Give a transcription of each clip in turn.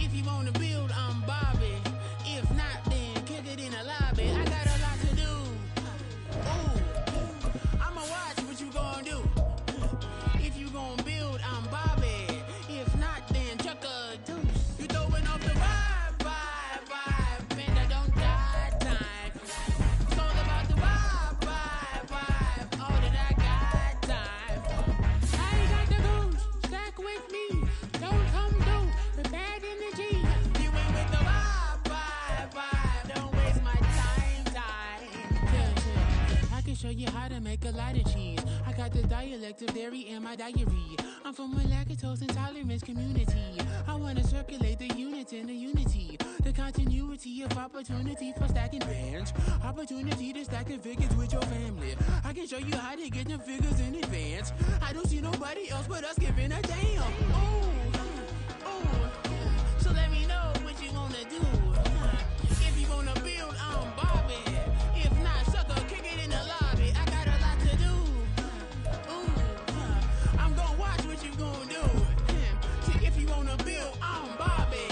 If you wanna build, I'm Bobby. If not, then kick it in the lobby. I got a lot to do. Ooh, I'ma watch what you gonna do. If you gonna build, I'm Bobby. If not, then chuck a deuce. You throwing off the vibe, man, I don't die time. It's all about the vibe, all that I got time. I ain't got the goose, stack with me. Don't come through with bad energy. You ain't with the vibe, don't waste my time. Yeah. I can show you how to make a lot of cheese. I got the dialect of dairy in my diary. I'm from a lactose intolerance community. I wanna circulate the units in the unity. The continuity of opportunity for stacking bands. Opportunity to stacking figures with your family. I can show you how to get them figures in advance. I don't see nobody else but us giving a damn. Ooh. So let me know what you wanna do. If you wanna build, I'm Bobby. If not, sucker, kick it in the lobby. I got a lot to do. Ooh, I'm gonna watch what you gonna do. See, if you wanna build, I'm Bobby.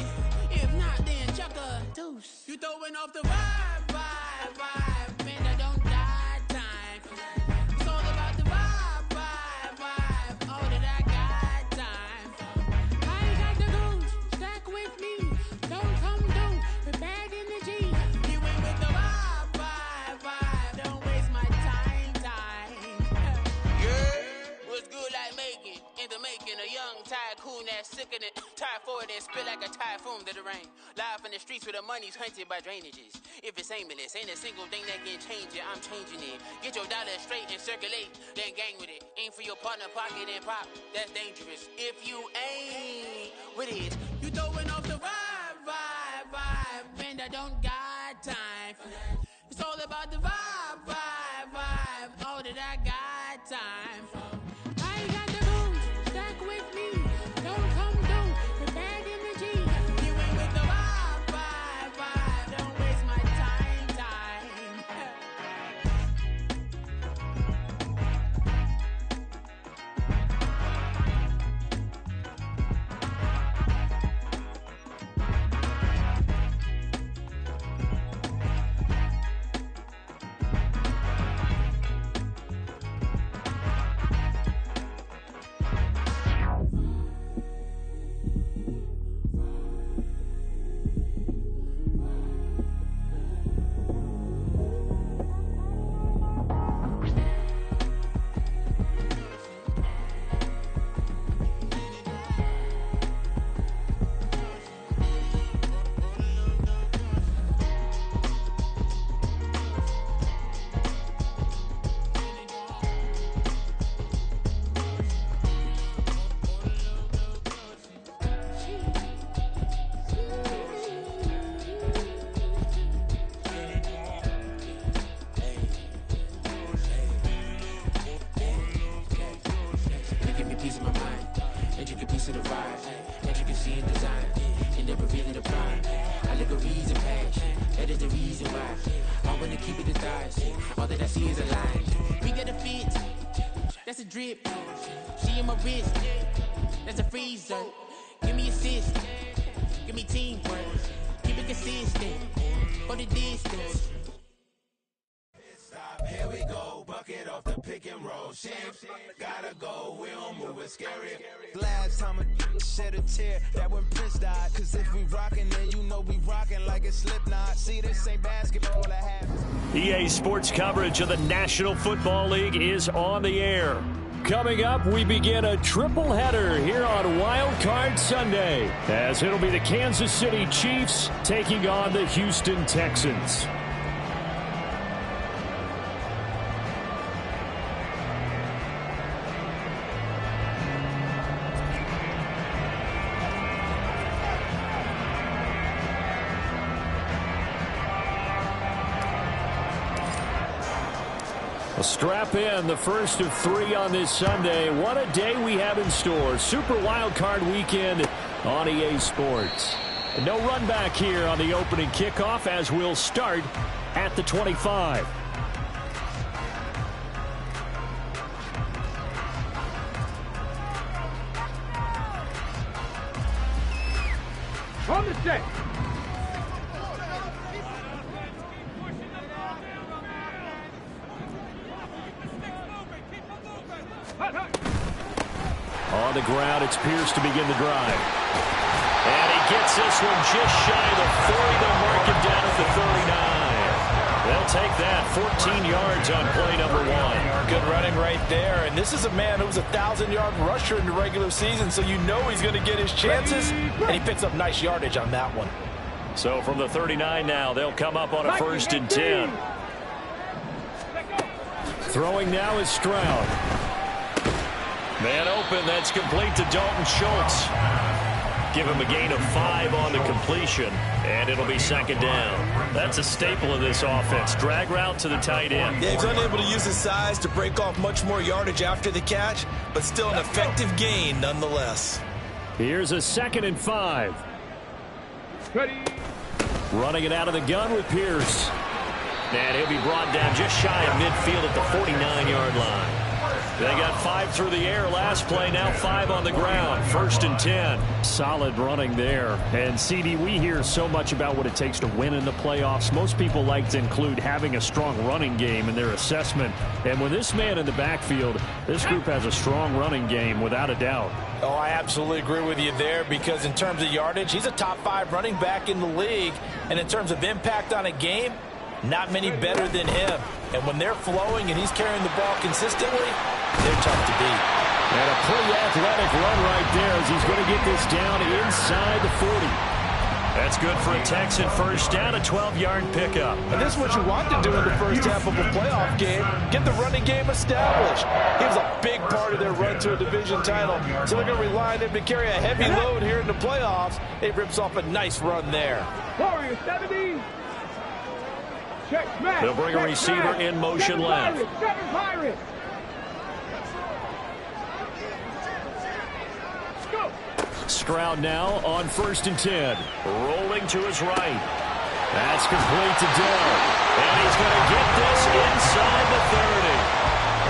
If not, then chuck a deuce. You throwing off the vibe, man, I don't die time. It's all about the vibe, all that I got time. I ain't got the goose, stack with me. Don't come through with bad energy. You ain't with the vibe, don't waste my time. Yeah, what's good like making? In the making, a young tycoon that's sicker than tie forward and spit like a typhoon to the rain. Live in the streets where the money's hunted by drainages. If it's aimless, ain't a single thing that can change it. I'm changing it. Get your dollar straight and circulate, then gang with it. Aim for your partner, pocket and pop. That's dangerous. If you ain't with it, you throwing off the vibe, man, I don't got time for that. It's all about the vibe, all that I got time for. I ain't got the goose, stack with me. Don't come through with bad energy. You ain't with the vibe, don't waste my time. That's a drip. She in my wrist. That's a freezer. Give me assist. Give me teamwork. Keep it consistent. For the distance. Here we go, bucket off the pick and roll. Champs, gotta go, we don't move it scary. Last time a shed a tear, that when Prince died. Cause if we rockin', then you know we rockin' like it's Slipknot. See, this ain't basketball, I have. EA Sports coverage of the National Football League is on the air. Coming up, we begin a triple header here on Wild Card Sunday, as it'll be the Kansas City Chiefs taking on the Houston Texans. Strap in, the first of 3 on this Sunday. What a day we have in store. Super Wild Card Weekend on EA Sports. And no run back here on the opening kickoff, as we'll start at the 25. On the set. On the ground, it's Pierce to begin the drive. And he gets this one just shy of the 40. They'll mark him down at the 39. They'll take that. 14 yards on play number 1. Good running right there. And this is a man who was a 1,000-yard rusher in the regular season, so you know he's going to get his chances. And he picks up nice yardage on that one. So from the 39 now, they'll come up on a 1st and 10. Throwing now is Stroud. Man open, that's complete to Dalton Schultz. Give him a gain of 5 on the completion, and it'll be 2nd down. That's a staple of this offense. Drag route to the tight end. Yeah, he's unable to use his size to break off much more yardage after the catch, but still an effective gain nonetheless. Here's a 2nd and 5. Ready. Running it out of the gun with Pierce. And he'll be brought down just shy of midfield at the 49-yard line. They got 5 through the air last play, now 5 on the ground. 1st and 10. Solid running there. And, CD, we hear so much about what it takes to win in the playoffs. Most people like to include having a strong running game in their assessment. And with this man in the backfield, this group has a strong running game without a doubt. Oh, I absolutely agree with you there, because in terms of yardage, he's a top 5 running back in the league. And in terms of impact on a game, not many better than him. And when they're flowing and he's carrying the ball consistently, they're tough to beat. And a pretty athletic run right there as he's going to get this down inside the 40. That's good for a Texan first down, a 12-yard pickup. And this is what you want to do in the first half of a playoff game. Get the running game established. He was a big part of their run to a division title. So they're going to rely on him to carry a heavy load here in the playoffs. He rips off a nice run there. Warrior 70. Check, smash. They'll bring a receiver in motion left. Seven Pirates. Stroud now on 1st and 10. Rolling to his right. That's complete to Dell. And he's going to get this inside the 30.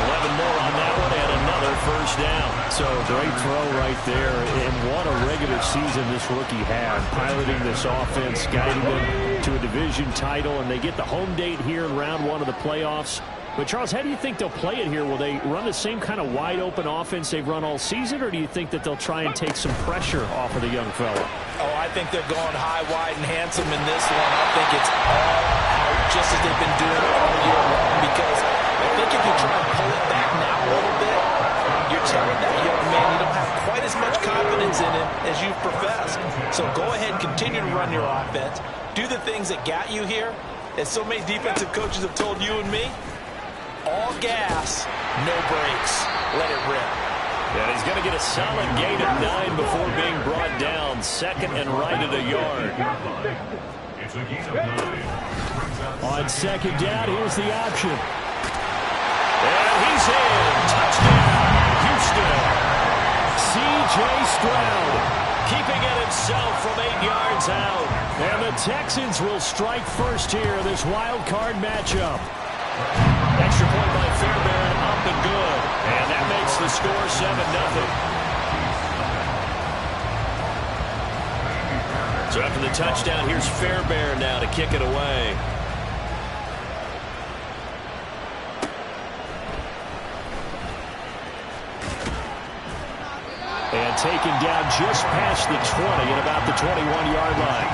11 more on that one and another 1st down. So great throw right there. And what a regular season this rookie had. Piloting this offense, guiding them to a division title. And they get the home date here in round 1 of the playoffs. But, Charles, how do you think they'll play it here? Will they run the same kind of wide-open offense they've run all season, or do you think that they'll try and take some pressure off of the young fella? Oh, I think they're going high, wide, and handsome in this one. I think it's all out, just as they've been doing all year long, because I think if you try and pull it back now a little bit, you're telling that young man you don't have quite as much confidence in him as you've professed. So go ahead and continue to run your offense. Do the things that got you here. As so many defensive coaches have told you and me, all gas, no brakes. Let it rip. And he's going to get a solid gain of 9 before being brought down. 2nd and right at a yard. It's a gain of 9. On 2nd down, here's the option. And he's in. Touchdown, Houston. C.J. Stroud keeping it himself from 8 yards out. And the Texans will strike first here in this wild card matchup. Extra point by Fairbairn, up and good. And that makes the score 7-0. So after the touchdown, here's Fairbairn now to kick it away. And taken down just past the 20 at about the 21-yard line.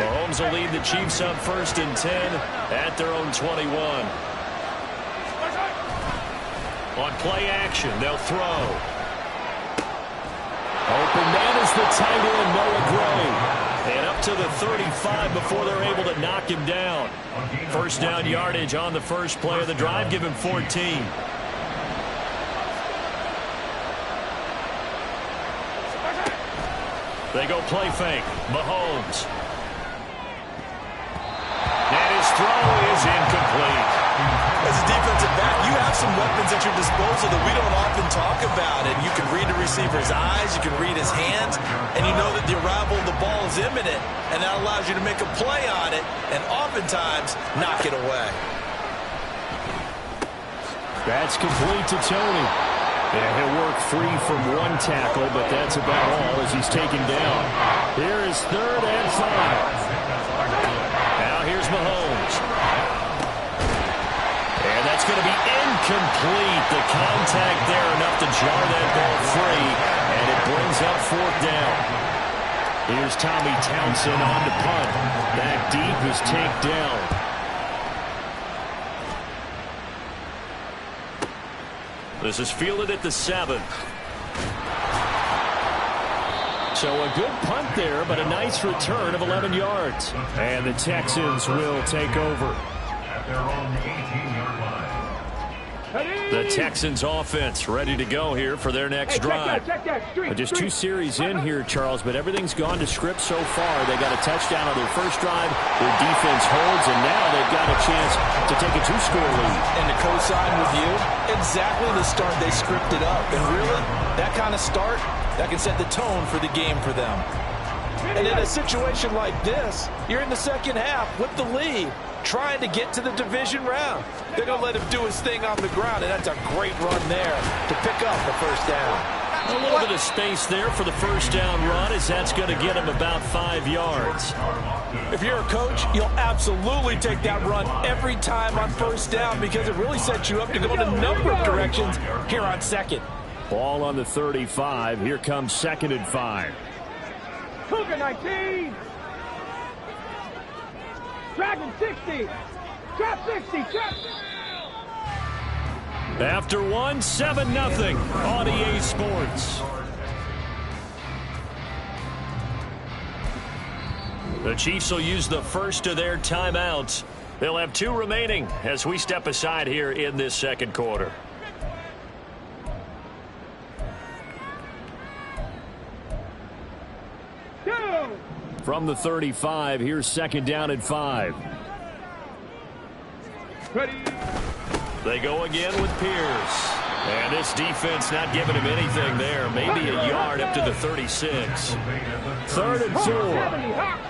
Mahomes will lead the Chiefs up 1st and 10 at their own 21. On play action, they'll throw. Open man is the tight end, Noah Gray. And up to the 35 before they're able to knock him down. 1st down yardage on the first play of the drive, give him 14. They go play fake. Mahomes. And his throw is incomplete. As a defensive back, you have some weapons at your disposal that we don't often talk about. And you can read the receiver's eyes, you can read his hands, and you know that the arrival of the ball is imminent, and that allows you to make a play on it and oftentimes knock it away. That's complete to Tony. Yeah, he'll work free from one tackle, but that's about all as he's taken down. Here is 3rd and 5. Now here's Mahomes. And that's going to be incomplete. The contact there enough to jar that ball free, and it brings up 4th down. Here's Tommy Townsend on to punt. Back deep is taken down. This is fielded at the 7. So a good punt there, but a nice return of 11 yards. And the Texans will take over. At their own 18-yard line. The Texans offense ready to go here for their next drive. Check that. Street, Just 2 series in here, Charles, but everything's gone to script so far. They got a touchdown on their first drive. Their defense holds, and now they've got a chance to take a 2-score lead. And to co-sign with you, exactly the start they scripted up. And really, that kind of start, that can set the tone for the game for them. And in a situation like this, you're in the second half with the lead, trying to get to the division round. They're going to let him do his thing on the ground, and that's a great run there to pick up the first down. A little bit of space there for the first down run, as that's going to get him about 5 yards. If you're a coach, you'll absolutely take that run every time on first down because it really sets you up to go in a number of directions here on second. Ball on the 35. Here comes 2nd and 5. Cougar 19. Dragon 60. Trap 60. Trap. After 1, 7-0 on EA Sports. The Chiefs will use the first of their timeouts. They'll have 2 remaining as we step aside here in this second quarter. From the 35, here's 2nd down and 5. Ready. They go again with Pierce. And this defense not giving him anything there. Maybe a yard up to the 36. 3rd and 4.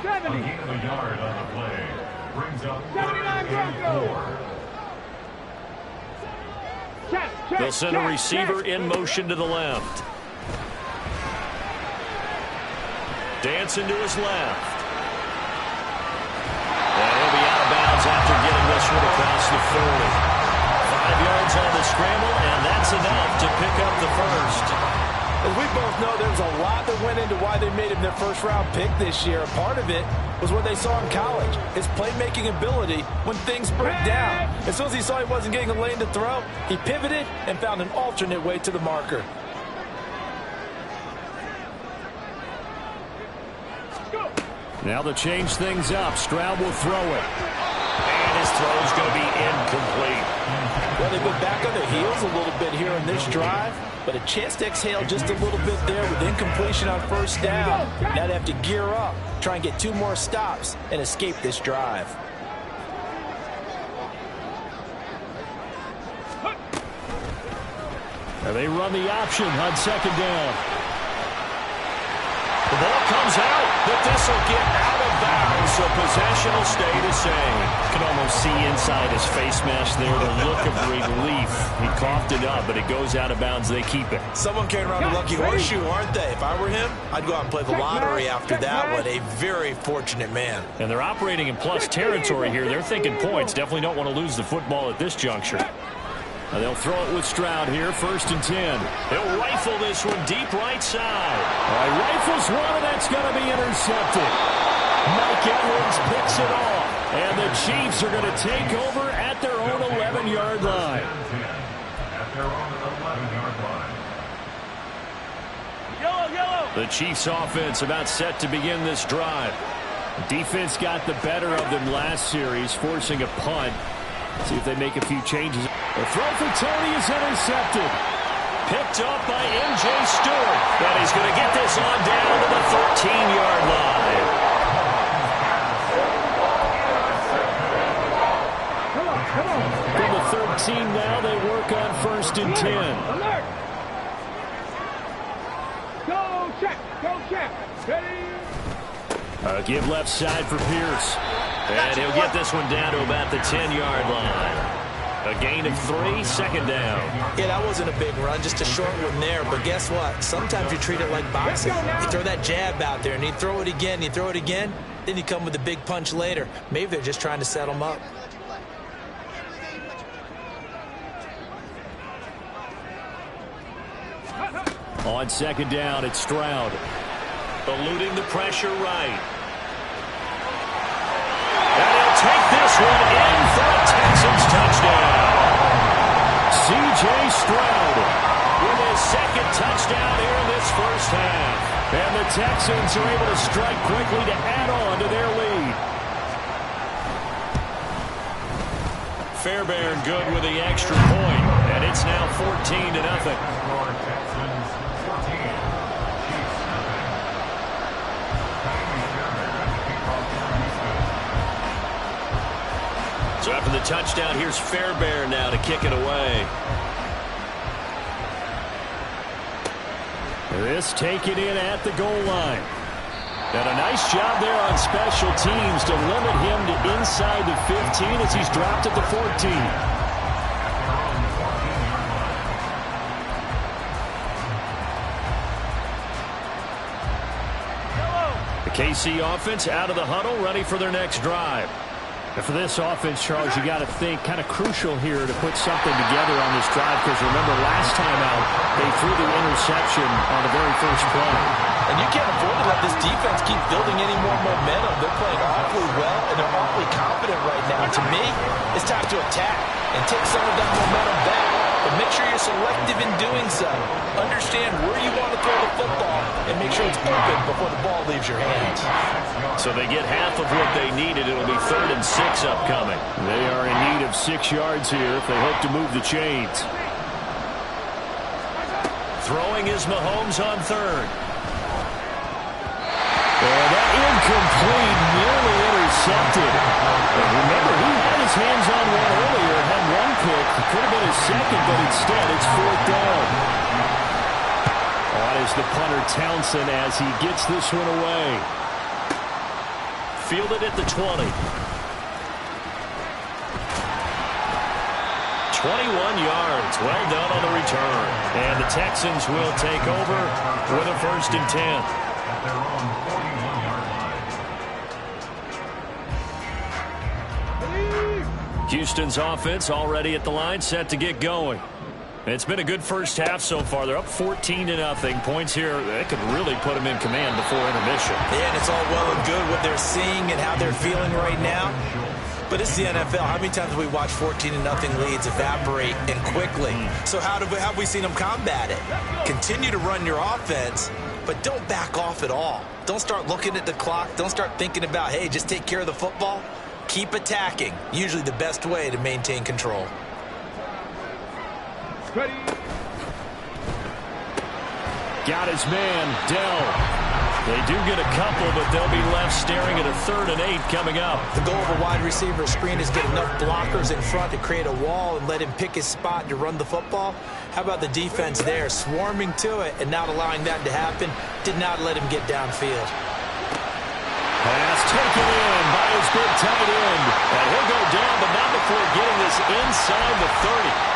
70. A gain of a yard on the play. Brings up 79 Broncos. They'll send a receiver in motion to the left. Dancing to his left. And he'll be out of bounds after getting this one across the 40. 5 yards on the scramble, and that's enough to pick up the first. As we both know, there's a lot that went into why they made him their first-round pick this year. Part of it was what they saw in college, his playmaking ability when things broke down. As soon as he saw he wasn't getting a lane to throw, he pivoted and found an alternate way to the marker. Now to change things up, Stroud will throw it. And his throw is going to be incomplete. Well, they've been back on their heels a little bit here in this drive, but a chance to exhale just a little bit there with incompletion on first down. Now they have to gear up, try and get 2 more stops, and escape this drive. And they run the option on 2nd down. The ball comes out, but this will get out of bounds, so possession will stay the same. You can almost see inside his face mask there the look of relief. He coughed it up, but it goes out of bounds. They keep it. Someone carrying around a lucky horseshoe, aren't they? If I were him, I'd go out and play the lottery after that one. A very fortunate man. And they're operating in plus territory here. They're thinking points. Definitely don't want to lose the football at this juncture. And they'll throw it with Stroud here, 1st and 10. They'll rifle this one deep right side. All right, rifles one, and that's going to be intercepted. Mike Edwards picks it off. And the Chiefs are going to take over at their own 11-yard line. At their own 11-yard line. Yellow. The Chiefs offense about set to begin this drive. Defense got the better of them last series, forcing a punt. See if they make a few changes. The throw for Tony is intercepted. Picked up by M.J. Stewart. But he's going to get this on down to the 13-yard line. From the 13 now, they work on first and 10. Alert! Go check! Go check! Ready? Give left side for Pierce. And he'll get this one down to about the 10-yard line. A gain of 3, second down. Yeah, that wasn't a big run, just a short one there. But guess what? Sometimes you treat it like boxing. You throw that jab out there, and you throw it again, then you come with a big punch later. Maybe they're just trying to set them up. On second down, it's Stroud. Eluding the pressure right. And he'll take this one in for a Texans touchdown. C.J. Stroud with his second touchdown here in this first half. And the Texans are able to strike quickly to add on to their lead. Fairbairn good with the extra point, and it's now 14-0. So after the touchdown, here's Fairbairn now to kick it away. This taken in at the goal line. And a nice job there on special teams to limit him to inside the 15 as he's dropped at the 14. The KC offense out of the huddle, ready for their next drive. And for this offense, Charles, you got to think kind of crucial here to put something together on this drive, because remember last time out they threw the interception on the very first play. And you can't afford to let this defense keep building any more momentum. They're playing awfully well, and they're awfully confident right now. To me, it's time to attack and take some of that momentum back. But make sure you're selective in doing so. Understand where you want to throw the football and make sure it's open before the ball leaves your hands. So they get half of what they needed. It'll be 3rd and 6 upcoming. They are in need of 6 yards here if they hope to move the chains. Throwing is Mahomes on 3rd. And that incomplete, nearly intercepted. And remember, he had his hands on one earlier, had one pick. It could have been his second, but instead it's 4th down. On is the punter Townsend as he gets this one away. Fielded at the 20. 21 yards. Well done on the return. And the Texans will take over with a 1st and 10. Their own 41-yard line. Houston's offense already at the line, set to get going. It's been a good first half so far. They're up 14-0. Points here, they could really put them in command before intermission. Yeah, and it's all well and good what they're seeing and how they're feeling right now. But it's the NFL. How many times have we watched 14-0 leads evaporate and quickly? So how have we seen them combat it? Continue to run your offense, but don't back off at all. Don't start looking at the clock. Don't start thinking about, hey, just take care of the football. Keep attacking. Usually the best way to maintain control. Ready? Got his man, Dell. They do get a couple, but they'll be left staring at a 3rd and 8 coming up. The goal of a wide receiver screen is get enough blockers in front to create a wall and let him pick his spot to run the football. How about the defense there, swarming to it and not allowing that to happen? Did not let him get downfield. Pass taken in by his big tight end. And he'll go down, but not before getting this inside the 30.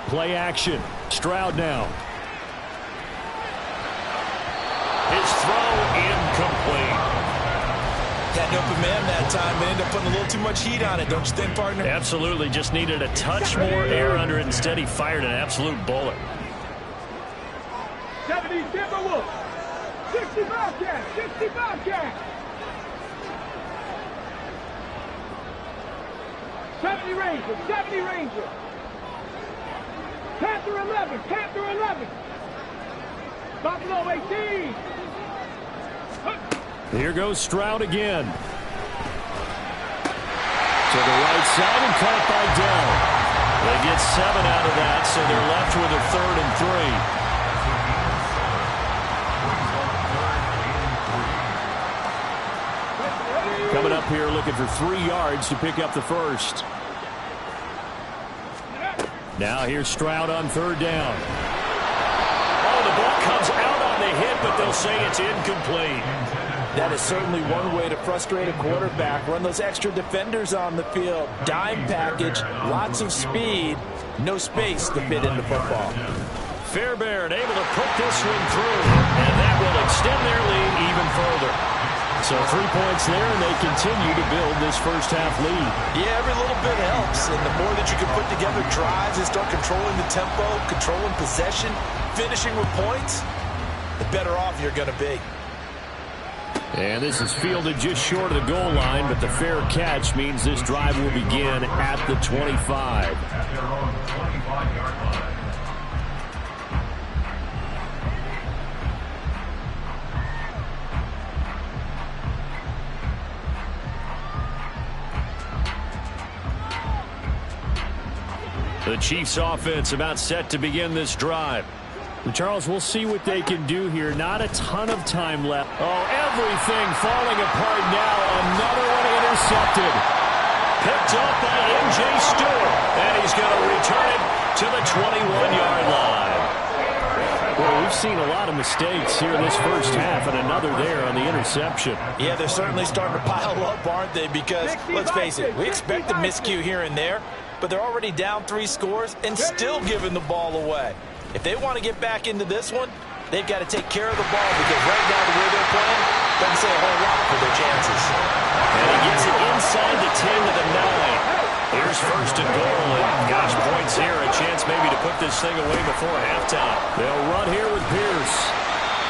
Play action. Stroud now. His throw incomplete. Had an open man that time, but ended up putting a little too much heat on it, don't you think, partner? Absolutely. Just needed a touch more air under it. Instead, he fired an absolute bullet. 70 Timberwolves. 65 cat. 65 cat. 70 Rangers. 70 Rangers. Panther 11, Panther 11. Buffalo 18. Here goes Stroud again. To the right side and caught by Dell. They get 7 out of that, so they're left with a 3rd and 3. coming up here looking for 3 yards to pick up the first. Now here's Stroud on 3rd down. Oh, the ball comes out on the hit, but they'll say it's incomplete. That is certainly one way to frustrate a quarterback. Run those extra defenders on the field. Dime package, lots of speed, no space to fit into football. Fairbairn able to put this one through, and that will extend their lead even further. So 3 points there, and they continue to build this first half lead. Yeah, every little bit helps, and the more that you can put together drives and start controlling the tempo, controlling possession, finishing with points, the better off you're going to be. And this is fielded just short of the goal line, but the fair catch means this drive will begin at the 25. At their own 25-yard line. The Chiefs offense about set to begin this drive. And Charles, we'll see what they can do here. Not a ton of time left. Oh, everything falling apart now. Another one intercepted. Picked up by M.J. Stewart. And he's going to return it to the 21-yard line. Well, we've seen a lot of mistakes here in this first half, and another there on the interception. Yeah, they're certainly starting to pile up, aren't they? Because, let's face it, we expect a miscue here and there, but they're already down 3 scores and still giving the ball away. If they want to get back into this one, they've got to take care of the ball, because right now the way they're playing doesn't say a whole lot for their chances. And he gets it inside the 10 to the 9. Here's 1st and goal, and gosh, points here, a chance maybe to put this thing away before halftime. They'll run here with Pierce,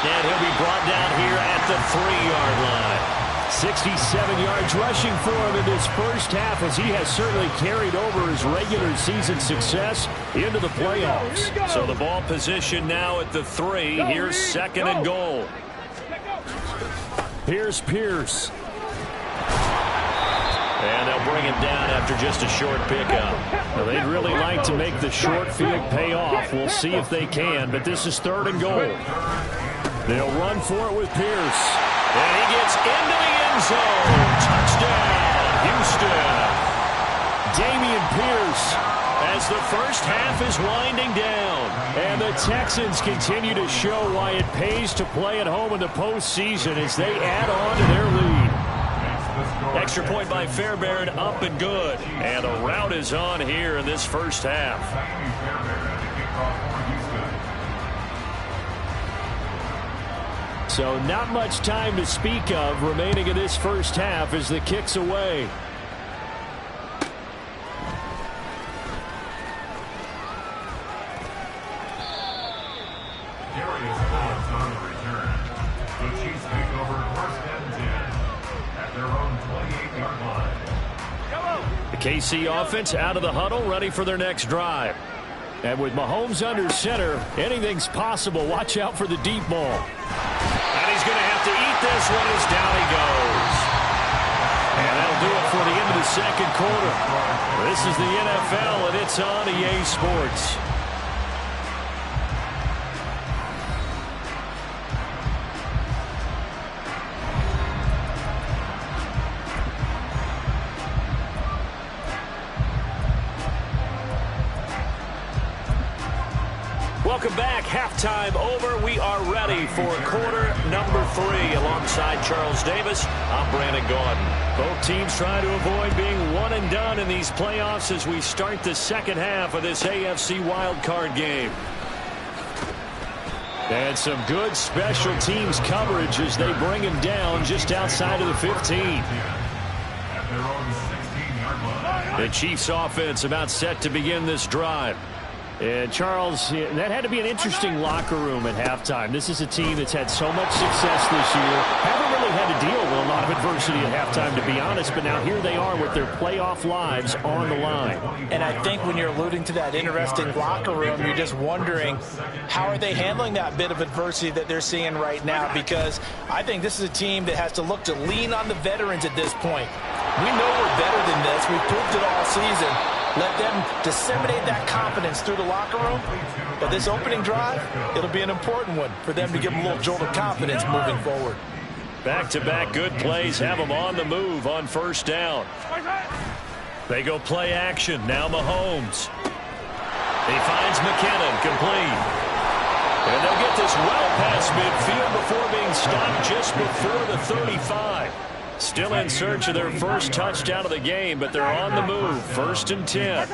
and he'll be brought down here at the 3-yard line. 67 yards rushing for him in this first half, as he has certainly carried over his regular season success into the playoffs. So the ball position now at the 3. Here's 2nd and goal. Here's Pierce. And they'll bring him down after just a short pickup. Now, they'd really like to make the short field pay off. We'll see if they can, but this is 3rd and goal. They'll run for it with Pierce. And he gets into the end zone. Touchdown, Houston. Damian Pierce, as the first half is winding down. And the Texans continue to show why it pays to play at home in the postseason as they add on to their lead. Extra point by Fairbairn, up and good. And a rout is on here in this first half. So not much time to speak of remaining in this first half as the kick's away. Darius Phillips on the return. The Chiefs take over 1st and 10 at their own 28-yard line. The KC offense out of the huddle, ready for their next drive. And with Mahomes under center, anything's possible. Watch out for the deep ball. And he's going to have to eat this one as down he goes. And that'll do it for the end of the 2nd quarter. This is the NFL, and it's on EA Sports. Welcome back. Halftime over. We are ready for quarter number 3. Alongside Charles Davis, I'm Brandon Gordon. Both teams trying to avoid being one and done in these playoffs as we start the second half of this AFC wildcard game. And some good special teams coverage as they bring him down just outside of the 15. At their own 16-yard line. The Chiefs offense about set to begin this drive. And, Charles, that had to be an interesting locker room at halftime. This is a team that's had so much success this year. Haven't really had to deal with a lot of adversity at halftime, to be honest. But now here they are with their playoff lives on the line. And I think when you're alluding to that interesting locker room, you're just wondering how are they handling that bit of adversity that they're seeing right now, because I think this is a team that has to look to lean on the veterans at this point. We know we're better than this. We've proved it all season. Let them disseminate that confidence through the locker room. But this opening drive, it'll be an important one for them to give them a little jolt of confidence moving forward. Back-to-back good plays have them on the move on first down. They go play action. Now Mahomes. He finds McKinnon, complete. And they'll get this well past midfield before being stopped just before the 35. Still in search of their first touchdown of the game, but they're on the move. 1st and 10.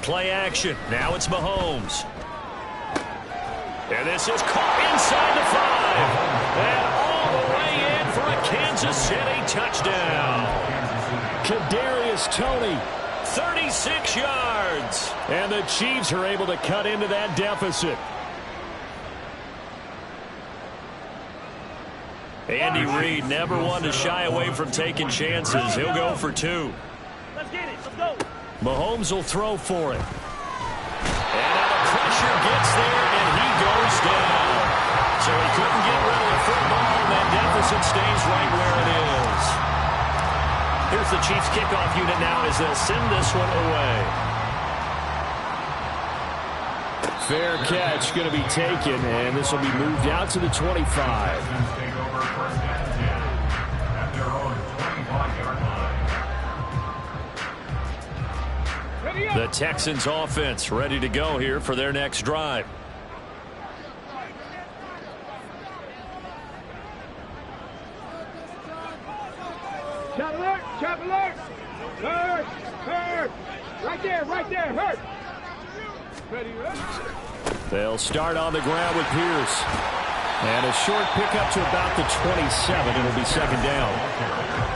Play action. Now it's Mahomes. And this is caught inside the 5. And all the way in for a Kansas City touchdown. Kadarius Toney, 36 yards. And the Chiefs are able to cut into that deficit. Andy Reid never one to shy away from taking chances. He'll go for 2. Let's get it. Let's go. Mahomes will throw for it. And now the pressure gets there, and he goes down. So he couldn't get rid of the football, and that deficit stays right where it is. Here's the Chiefs kickoff unit now as they'll send this one away. Fair catch going to be taken, and this will be moved out to the 25. Take over 1st and 10 at their own 25-yard line. The Texans offense ready to go here for their next drive. Chop alert. Chop alert. Hurt. Hurt. Right there. Hurt. Ready. They'll start on the ground with Pierce. And a short pickup to about the 27. It'll be 2nd down.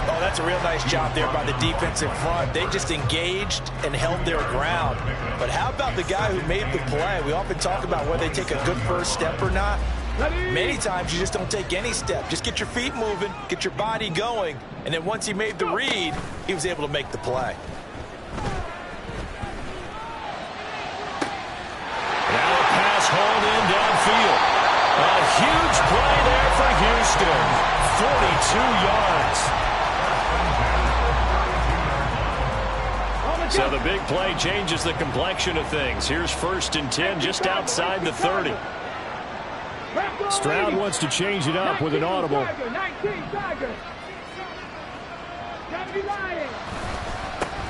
Oh, that's a real nice job there by the defense in front. They just engaged and held their ground. But how about the guy who made the play? We often talk about whether they take a good first step or not. Many times you just don't take any step. Just get your feet moving, get your body going, and then once he made the read, he was able to make the play. Now a pass hauled in downfield. A huge play there for Houston. 42 yards. So the big play changes the complexion of things. Here's 1st and 10 just outside the 30. Stroud wants to change it up with an audible.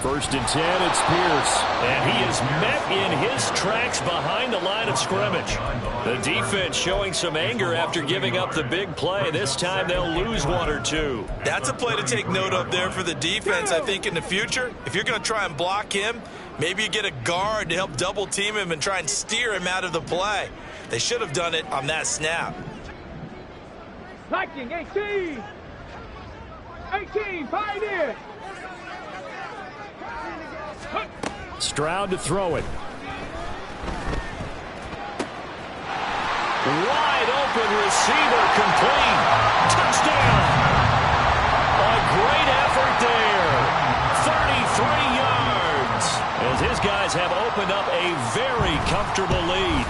1st and 10, it's Pierce. And he is met in his tracks behind the line of scrimmage. The defense showing some anger after giving up the big play. This time they'll lose 1 or 2. That's a play to take note of there for the defense, I think, in the future. If you're going to try and block him, maybe you get a guard to help double team him and try and steer him out of the play. They should have done it on that snap. Viking 18. 18. Pioneer. Stroud to throw it. Wide open receiver, complete. Touchdown. A great effort there. 33 yards. As his guys have opened up a very comfortable lead.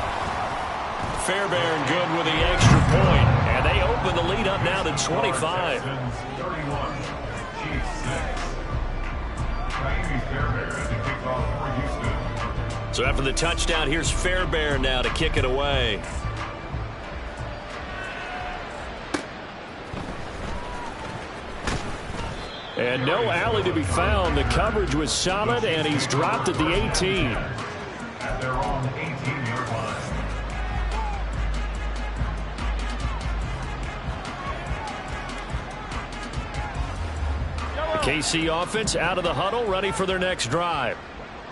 Fairbairn good with the extra point. And they open the lead up now to 25. 31, Chiefs 6. Fairbairn to kick off for Houston. So after the touchdown, here's Fairbairn now to kick it away. And no alley to be found. The coverage was solid, and he's dropped at the 18. At their own 18-yard line. The KC offense out of the huddle, ready for their next drive.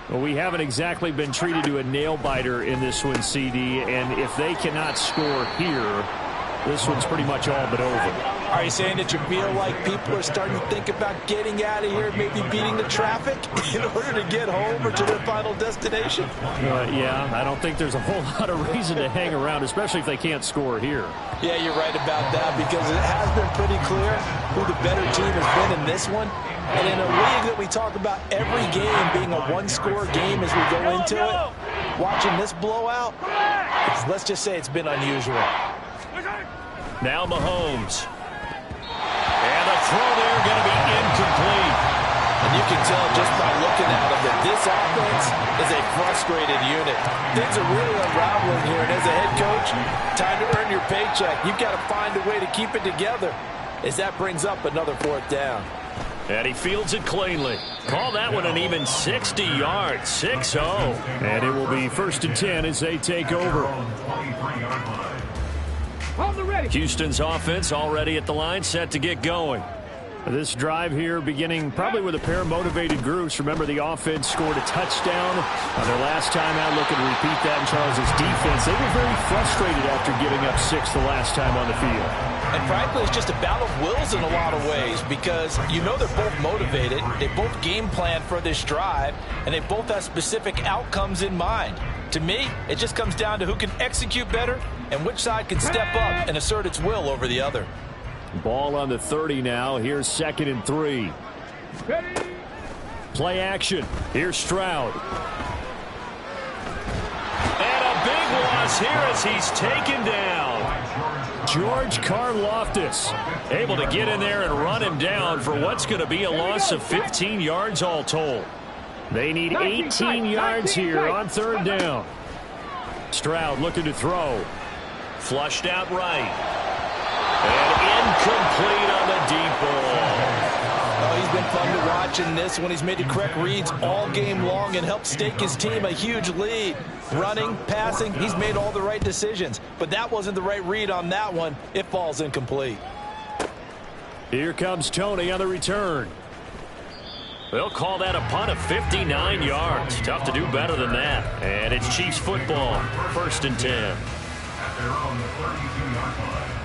Well, we haven't exactly been treated to a nail-biter in this one, CD, and if they cannot score here, this one's pretty much all but over. Are you saying that you feel like people are starting to think about getting out of here, maybe beating the traffic in order to get home or to their final destination? Yeah, I don't think there's a whole lot of reason to hang around, especially if they can't score here. Yeah, you're right about that, because it has been pretty clear who the better team has been in this one. And in a league that we talk about every game being a one-score game as we go into it, watching this blowout, let's just say it's been unusual. Now Mahomes. And the throw there going to be incomplete. And you can tell just by looking at them that this offense is a frustrated unit. Things are really unraveling here, and as a head coach, time to earn your paycheck. You've got to find a way to keep it together. as that brings up another 4th down. And he fields it cleanly. Call that one an even 60 yards, 6-0. And it will be 1st and 10 as they take over. Houston's offense already at the line, set to get going. This drive here beginning probably with a pair of motivated groups. Remember, the offense scored a touchdown on their last time out. Looking to repeat that in Charles's defense. They were very frustrated after giving up 6 the last time on the field. And frankly, it's just a battle of wills in a lot of ways because you know they're both motivated. They both game plan for this drive, and they both have specific outcomes in mind. To me, it just comes down to who can execute better and which side can step up and assert its will over the other. Ball on the 30 now. Here's 2nd and 3. Play action. Here's Stroud. And a big loss here as he's taken down. George Karlaftis able to get in there and run him down for what's going to be a loss of 15 yards all told. They need 18 yards here on 3rd down. Stroud looking to throw. Flushed out right. And incomplete on the deep ball. Oh, he's been fun to watch in this when he's made the correct reads all game long and helped stake his team a huge lead. Running, passing, he's made all the right decisions. But that wasn't the right read on that one. It falls incomplete. Here comes Tony on the return. They'll call that a punt of 59 yards. Tough to do better than that. And it's Chiefs football, 1st and 10. At their own 32-yard line.